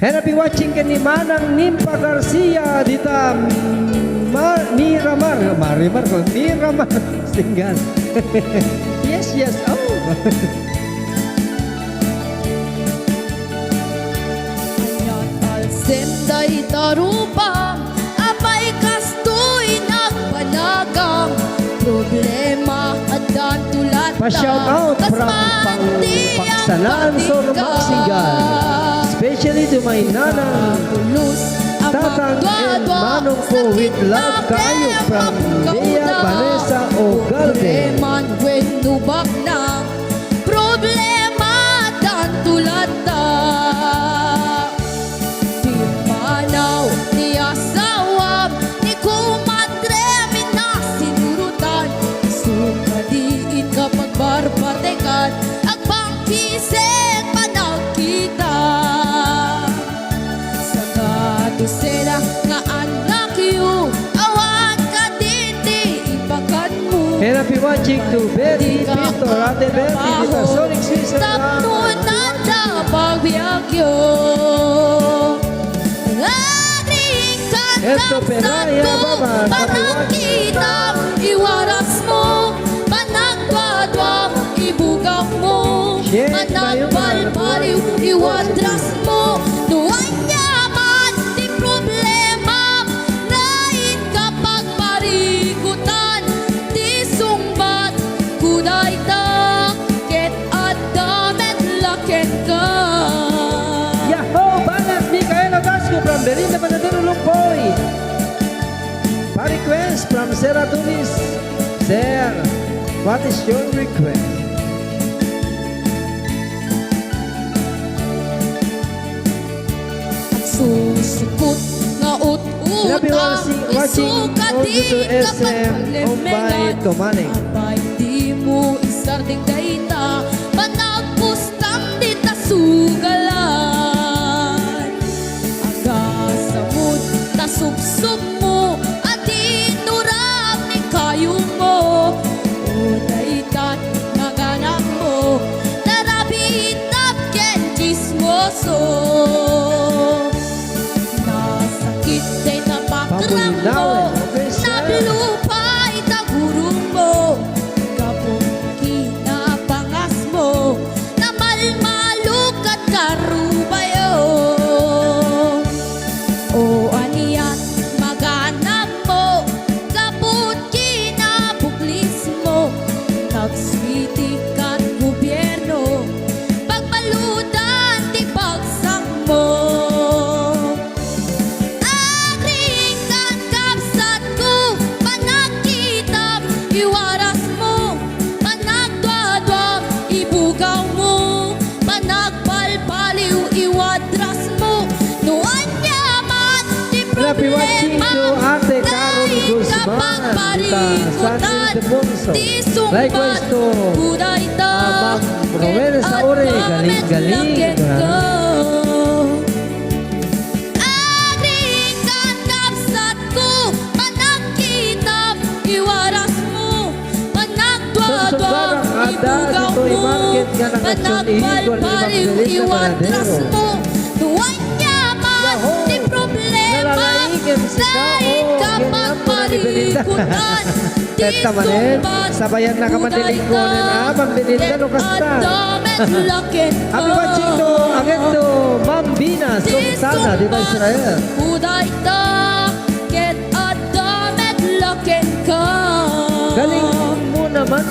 Happy watching ka ni Manang Nimpa Garcia dita Miramar Stingan. Yes, oh. Senday tarupa, apay kastoy nagpanagang problema at tulad Pa-shout out from Pangsalan Sormaksigan, especially to my nana Tatang and Manong ko with love kayo from Bea Vanessa Ogalde. When nubak na problema at tulad ni asawam, ni kumadre, minasinurutan. Sukadiin kapag barbatekan, ang pangkisig panagkita. Sa kadusela nga anak yu, awan ka din, di ibagan mo. And happy watching to Betty Pinto, Rate Betty, dito Sonic Switzerland. Tapon na pagbiagyo. Esto Peraya Baba, panagkita, iwaras mo, panagpadwang, ibugaw mo, panagbalbaliw, iwadras mo, nuwan yaman, di problema, nain kapag parikutan, di sumbat, kuday ta, ket at damet laken ka. Yahoo! Banat Micaela Vasco from Berinda Manaduro Lumpoy. Request from Sarah Tunis. Sir, what is your request? Susukot nga ut-utang, isukating kapag paglemengan. Abay di mo isarding dayta, managpustang di tasugalan. Agasamod, tasubsub mo, kayo mo, unay-tat maganak mo, narabitap ken chismoso. Nasakit day napakram mo, nabilupay tagurong mo, kapong kinapangas mo, namalmaluk at karubayo. O aniyan maganak mo, nagswitik at gobyerno, pagbaludan di bagsak mo. Agring kan kapsat ko, panagkitap, iwaras mo, panagdwadwag, ibugaw mo, panagbalbaliw, iwadras mo, nuan yaman, di problema, nain kapag parikutan, di sumbat, kuday ta, ket at damet laket ka. Agring kan kapsat ko, panagkitap, iwaras mo, panagdwadwag, ibugaw mo, panagbalbaliw, iwadras mo, nuwan yaman, di problema, nain kapag parikutan, Teta manin, sabayan na kamandilingonin Pagbininda no kasta. Happy watching to, again to Ma'am Bina Sultana, di ba Israel?